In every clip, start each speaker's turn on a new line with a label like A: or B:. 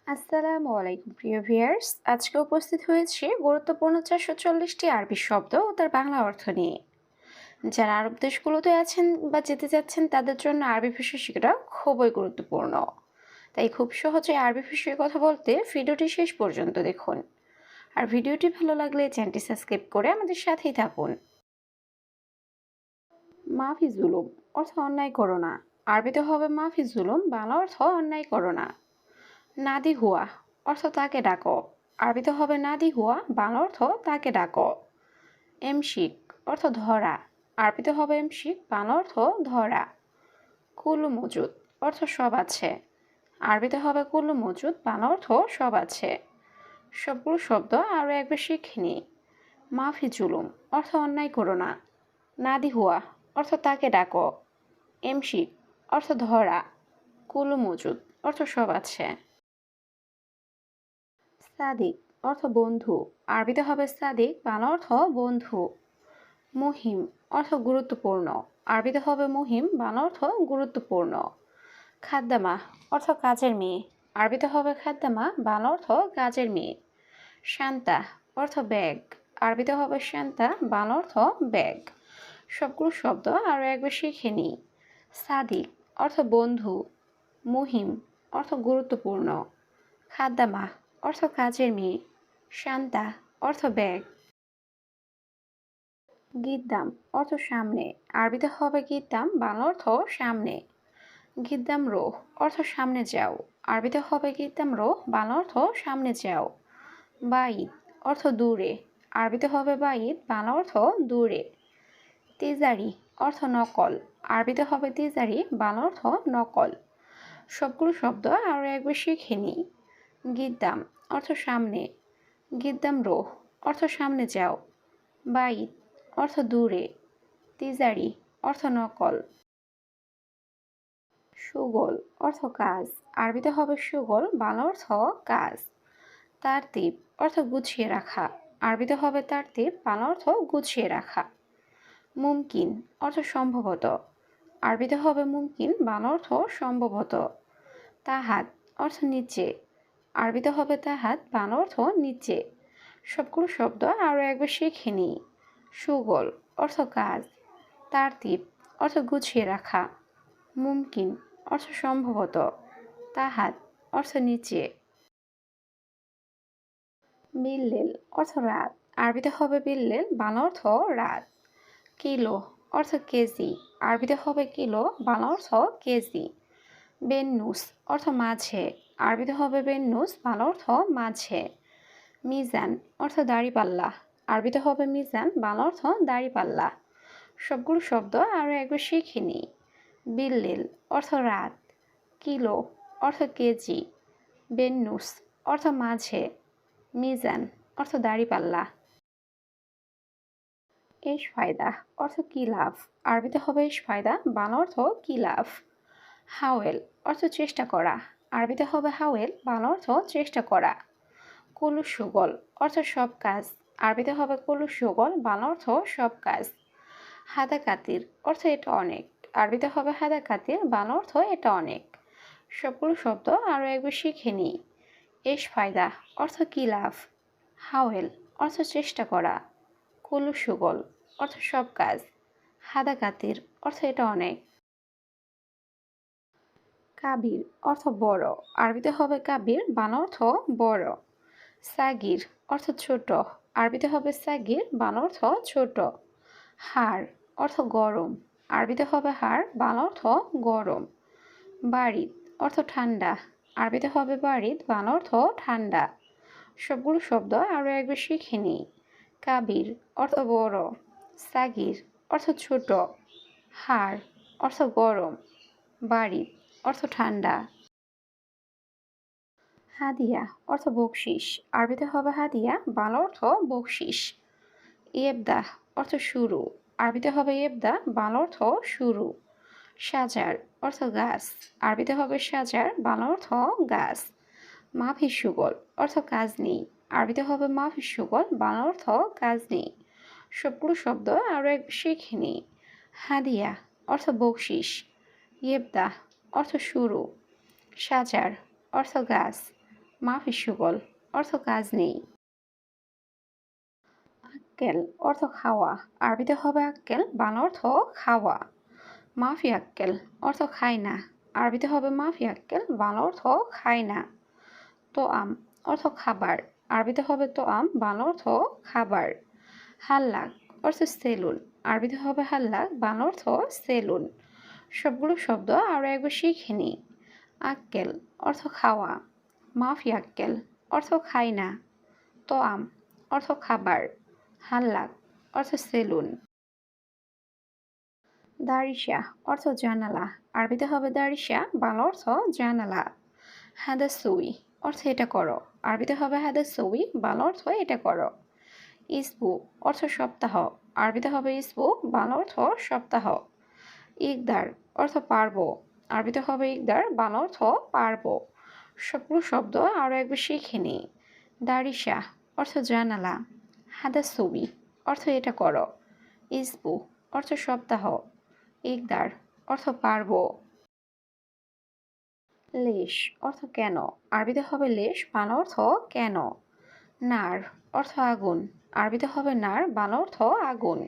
A: আসসালামু আলাইকুম প্রিয় ভিউয়ার্স, আজকে উপস্থিত হয়েছে গুরুত্বপূর্ণ 440টি আরবি শব্দ ও তার বাংলা অর্থ নিয়ে। যারা আরব দেশগুলোতে আছেন বা যেতে যাচ্ছেন তাদের জন্য আরবি ভাষা শেখাটা খুবই গুরুত্বপূর্ণ। তাই খুব সহজে আরবি ভাষায় কথা বলতে ভিডিওটি শেষ পর্যন্ত দেখুন। আর ভিডিওটি ভালো লাগলে চ্যানেলটি সাবস্ক্রাইব করে আমাদের সাথেই থাকুন। মাফি জুলুম অর্থ অন্যায় করো না। আরবিতে হবে মাফি জুলুম, বাংলা অর্থ অন্যায় করো না। নাদি হুয়া অর্থ তাকে ডাকো। আরবিতে হবে নাদি হুয়া, বাংলা অর্থ তাকে ডাকো। এমশিক অর্থ ধরা। আরবিতে হবে এমশিক, বাংলা অর্থ ধরা। কুল্লু মজুদ অর্থ সব আছে। আরবিতে হবে কুল্লু মজুদ, বাংলা অর্থ সব আছে। সবগুলো শব্দ আরও একবার শিখে নিই। মাফি জুলুম অর্থ অন্যায় করো না। নাদি হুয়া অর্থ তাকে ডাকো। এমশিক অর্থ ধরা। কুল্লু মজুদ অর্থ সব আছে। সাদিক অর্থ বন্ধু। আরবিতে হবে সাদিক, বাংলা অর্থ বন্ধু। মুহিম অর্থ গুরুত্বপূর্ণ। আরবিতে হবে মুহিম, বাংলা অর্থ গুরুত্বপূর্ণ। খাদ্দামা অর্থ কাজের মেয়ে। আরবিতে হবে খাদ্দামা, বাংলা অর্থ কাজের মেয়ে। শান্তা অর্থ ব্যাগ। আরবিতে হবে শান্তা, বাংলা অর্থ ব্যাগ। সবগুলো শব্দ আরও একবার শিখে নিই। সাদিক অর্থ বন্ধু। মুহিম অর্থ গুরুত্বপূর্ণ। খাদ্দামা অর্থ কাজের মেয়ে। শান্তা অর্থ ব্যাগ। গিদ্দাম অর্থ সামনে। আরবিতে হবে গিদ্দাম, বাংলা অর্থ সামনে। গিদ্দাম রো অর্থ সামনে যাও। আরবিতে হবে গিদ্দাম রো, বাংলা অর্থ সামনে যাও। বাইদ অর্থ দূরে। আরবিতে হবে বাইদ, বাংলা অর্থ দূরে। তিজারি অর্থ নকল। আরবিতে হবে তিজারি, বাংলা অর্থ নকল। সবগুলো শব্দ আরও একবার শিখে নিই। গিদ্দাম অর্থ সামনে। গিদ্দাম রো অর্থ সামনে যাও। বাইদ অর্থ দূরে। তিজারি অর্থ নকল। সুগল অর্থ কাজ। আরবিতে হবে সুগল, বাংলা অর্থ কাজ। তারতিব অর্থ গুছিয়ে রাখা। আরবিতে হবে তারতিব, বাংলা অর্থ গুছিয়ে রাখা। মুমকিন অর্থ সম্ভবত। আরবিতে হবে মুমকিন, বাংলা অর্থ সম্ভবত। তাহাত অর্থ নিচে। আরবিতে হবে তাহাত, বাংলা অর্থ নিচে। সবগুলো শব্দ আরও একবার শিখে নিই। সুগল অর্থ কাজ। তারতিব অর্থ গুছিয়ে রাখা। মুমকিন অর্থ সম্ভবত। তাহাত অর্থ নিচে। বিল্লেল অর্থ রাত। আরবিতে হবে বিল্লেল, বাংলা অর্থ রাত। কিলো অর্থ কেজি। আরবিতে হবে কিলো, বাংলা অর্থ কেজি। বেন্নুস অর্থ মাঝে। আরবিতে হবে বেন্নুস, বাংলা অর্থ মাঝে। মিজান অর্থ দাড়িপাল্লা। আরবিতে হবে মিজান, বাংলা অর্থ দাড়িপাল্লা। সবগুলো শব্দ আরও একবার শিখে নিই। বিল্লেল অর্থ রাত। কিলো অর্থ কেজি। বেন্নুস অর্থ মাঝে। মিজান অর্থ দাড়িপাল্লা। এশ ফায়দা অর্থ কি লাভ। আরবিতে হবে এশ ফায়দা, বাংলা অর্থ কি লাভ। হাওয়েল অর্থ চেষ্টা করা। আরবিতে হবে হাওয়েল, বাংলা অর্থ চেষ্টা করা। কুলু সুগল অর্থ সব কাজ। আরবিতে হবে কুলু সুগল, বাংলা অর্থ সব কাজ। হাদা কাতির অর্থ এটা অনেক। আরবিতে হবে হাদা কাতির, বাংলা অর্থ এটা অনেক। সবগুলো শব্দ আরও একবার শিখে নিই। এশ ফায়দা অর্থ কি লাভ। হাওয়েল অর্থ চেষ্টা করা। কুলু সুগল অর্থ সব কাজ। হাদা কাতির অর্থ এটা অনেক। কাবির অর্থ বড়। আরবিতে হবে কাবির, বাংলা অর্থ বড়। সাগির অর্থ ছোট। আরবিতে হবে সাগির, বাংলা অর্থ ছোট। হাড় অর্থ গরম। আরবিতে হবে হাড়, বাংলা অর্থ গরম। বারিদ অর্থ ঠান্ডা। আরবিতে হবে বারিদ, বাংলা অর্থ ঠান্ডা। সবগুলো শব্দ আরও একবার শিখে নিই। কাবির অর্থ বড়। সাগির অর্থ ছোট। হাড় অর্থ গরম। বারিদ অর্থ ঠান্ডা। হাদিয়া অর্থ বকশিস। আরবিতে হবে হাদিয়া, বাংলা অর্থ বকশিস। ইয়েবদা অর্থ শুরু। আরবিতে হবে ইয়েবদা, বাংলা অর্থ শুরু। সাজার অর্থ গাছ। আরবিতে হবে সাজার, বাংলা অর্থ গাছ। মাফি সুগল অর্থ কাজ নেই। আরবিতে হবে মাফি সুগল, বাংলা অর্থ কাজ নেই। সবগুলো শব্দ আরও এক শিখে নিই। হাদিয়া অর্থ বকশিস। ইয়েবদা অর্থ শুরু। সাজার অর্থ গাছ। মাফি সুগল অর্থ কাজ নেই। আক্কেল অর্থ খাওয়া, আরবিতে হবে আক্কেল, বাংলা অর্থ খাওয়া। মাফি আক্কেল অর্থ খায় না, আরবিতে হবে মাফি আক্কেল, বাংলা অর্থ খায় না। তো আম অর্থ খাবার, আরবিতে হবে তো আম, বাংলা অর্থ খাবার। হাল্লাক অর্থ সেলুন, আরবিতে হবে হাল্লাক, বাংলা অর্থ সেলুন। সবগুলো শব্দ আরও একবার শিখে নিই। আক্কেল অর্থ খাওয়া, মাফি আক্কেল অর্থ খাই না, তো আম অর্থ খাবার, হাল্লাক অর্থ সেলুন। দারিশা অর্থ জানালা, আরবিতে হবে দারিশা, বাংলা অর্থ জানালা। হাদা সুই অর্থ এটা করো, আরবিতে হবে হাদা সুই, বাংলা অর্থ এটা করো। ইসবু অর্থ সপ্তাহ, আরবিতে হবে ইসবু, বাংলা অর্থ সপ্তাহ। ইকদার অর্থ পারবো, আরবিতে হবে ইকদার, বাংলা অর্থ পারবো। সবগুলো শব্দ আরও একবার শিখে নিই। দারিশা অর্থ জানালা, হাদা ছবি অর্থ এটা করো, ইসবু অর্থ সপ্তাহ, ইকদার অর্থ পারবো। লেশ অর্থ কেন, আরবিতে হবে লেশ, বাংলা অর্থ কেন। নার অর্থ আগুন, আরবিতে হবে নার, বাংলা অর্থ আগুন।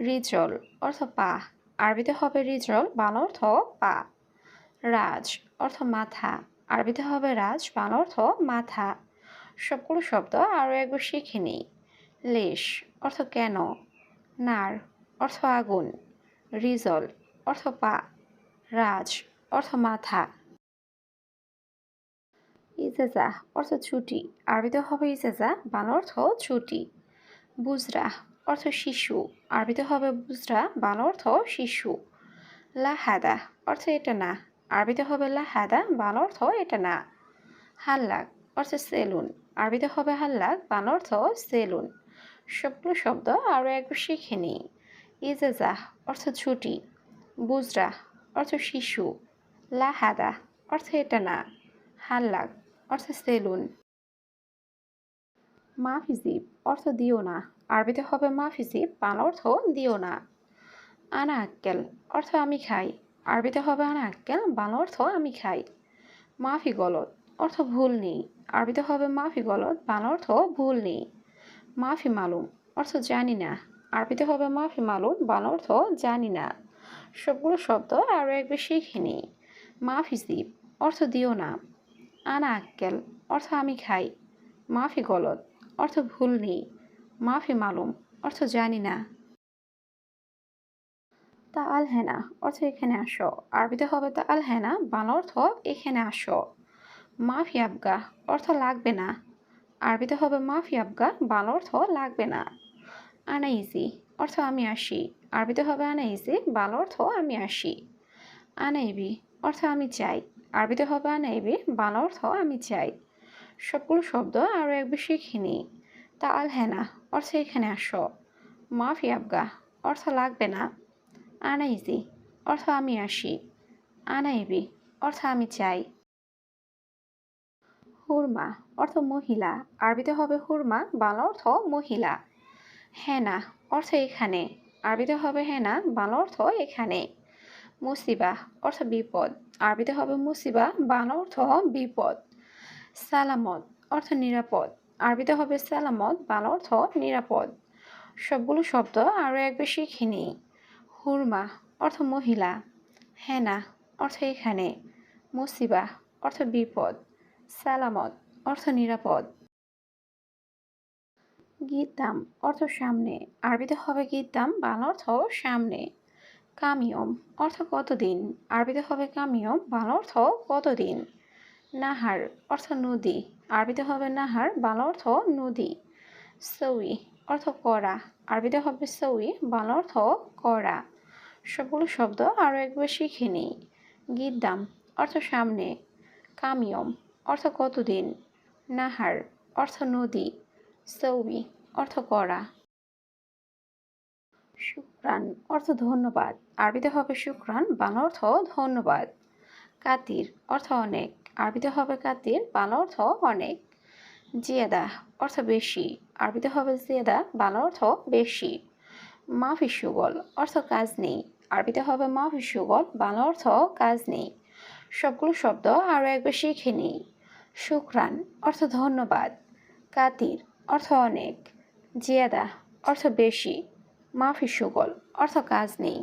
A: রিজল অর্থ পা, আরবিতে হবে রিজল, বাংলা অর্থ পা। রাজ অর্থ মাথা, আরবিতে হবে রাজ, বাংলা অর্থ মাথা। সবগুলো শব্দ আরও একবার শিখে নিই। লেশ অর্থ কেন, নার অর্থ আগুন, রিজল অর্থ পা, রাজ অর্থ মাথা। ইজেজা অর্থ ছুটি, আরবিতে হবে ইজেজা, বাংলা অর্থ ছুটি। বুজরা অর্থ শিশু, আরবিতে হবে বুজরা, বাংলা অর্থ শিশু। লাহাদা অর্থ এটা না, আরবিতে হবে লাহাদা, বাংলা অর্থ এটা না। হাল্লাক অর্থ সেলুন, আরবিতে হবে হাল্লাক, বাংলা অর্থ সেলুন। সবগুলো শব্দ আরও একবার শিখে নিই। ইজেজা অর্থ ছুটি, বুজরা অর্থ শিশু, লাহাদা অর্থ এটা না, হাল্লাক অর্থ সেলুন। মাফিজিব অর্থ দিও না, আরবিতে হবে মাফিজিব, বাংলা অর্থ দিও না। আনা আক্কেল অর্থ আমি খাই, আরবিতে হবে আনা আক্কেল, বাংলা অর্থ আমি খাই। মাফি গলত অর্থ ভুল নেই, আরবিতে হবে মাফি গলত, বাংলা অর্থ ভুল নেই। মাফি মালুম অর্থ জানি না, আরবিতে হবে মাফি মালুম, বাংলা অর্থ জানি না। সবগুলো শব্দ আরও একবার শিখে নিই। মাফি জিব অর্থ দিও না, আনা আক্কেল অর্থ আমি খাই, মাফি গলত অর্থ ভুল নেই, মাফি মালুম অর্থ জানি না। তা আল হেনা অর্থ এখানে আসো, আরবিতে হবে তা আল হেনা, বাংলা অর্থ এখানে আসো। মাফি আবগা অর্থ লাগবে না, আরবিতে হবে মাফি আবগা, বাংলা অর্থ লাগবে না। আনাইজি অর্থ আমি আসি, আরবিতে হবে আনাইজি, বাংলা অর্থ আমি আসি। আনাইবি অর্থ আমি চাই, আরবিতে হবে আনাইবি, বাংলা অর্থ আমি চাই। সবগুলো শব্দ আরও একবার শিখে নিই। তা আল হেনা অর্থ এখানে আসো। মাফি আবগা অর্থ লাগবে না। আনাইজি অর্থ আমি আসি, আনাইবি অর্থ আমি চাই। হুরমা অর্থ মহিলা, আরবিতে হবে হুরমা, বাংলা অর্থ মহিলা। হেনা অর্থ এখানে, আরবিতে হবে হেনা, বাংলা অর্থ এখানে। মুসিবা অর্থ বিপদ, আরবিতে হবে মুসিবা, বাংলা অর্থ বিপদ। সালামত অর্থ নিরাপদ, আরবিতে হবে সালামত, বাংলা অর্থ নিরাপদ। সবগুলো শব্দ আরও একবার শিখে নিই। হুরমা অর্থ মহিলা, হেনা অর্থ এখানে, মুসিবা অর্থ বিপদ, সালামত অর্থ নিরাপদ। গীতাম অর্থ সামনে, আরবিতে হবে গীতাম, বাংলা অর্থ সামনে। কামিয়ম অর্থ কতদিন, আরবিতে হবে কামিয়ম, বাংলা অর্থ কতদিন। নাহার অর্থ নদী, আরবিতে হবে নাহার, বাংলা অর্থ নদী। সউই অর্থ করা, আরবিতে হবে সউই, বাংলা অর্থ করা। সবগুলো শব্দ আরও একবার শিখে নিই। গিদ্দাম অর্থ সামনে, কামিয়ম অর্থ কতদিন, নাহার অর্থ নদী, সউই অর্থ করা। শুক্রান অর্থ ধন্যবাদ, আরবিতে হবে শুক্রান, বাংলা অর্থ ধন্যবাদ। কাতির অর্থ অনেক, আরবিতে হবে কাতির, বাংলা অর্থ অনেক। জিয়াদা অর্থ বেশি, আরবিতে হবে জিয়াদা, বাংলা অর্থ বেশি। মাফি সুগল অর্থ কাজ নেই, আরবিতে হবে মাফি সুগল, বাংলা অর্থ কাজ নেই। সবগুলো শব্দ আরও একবার শিখে নিই। শুকরান অর্থ ধন্যবাদ, কাতির অর্থ অনেক, জিয়াদা অর্থ বেশি, মাফি শুগল অর্থ কাজ নেই।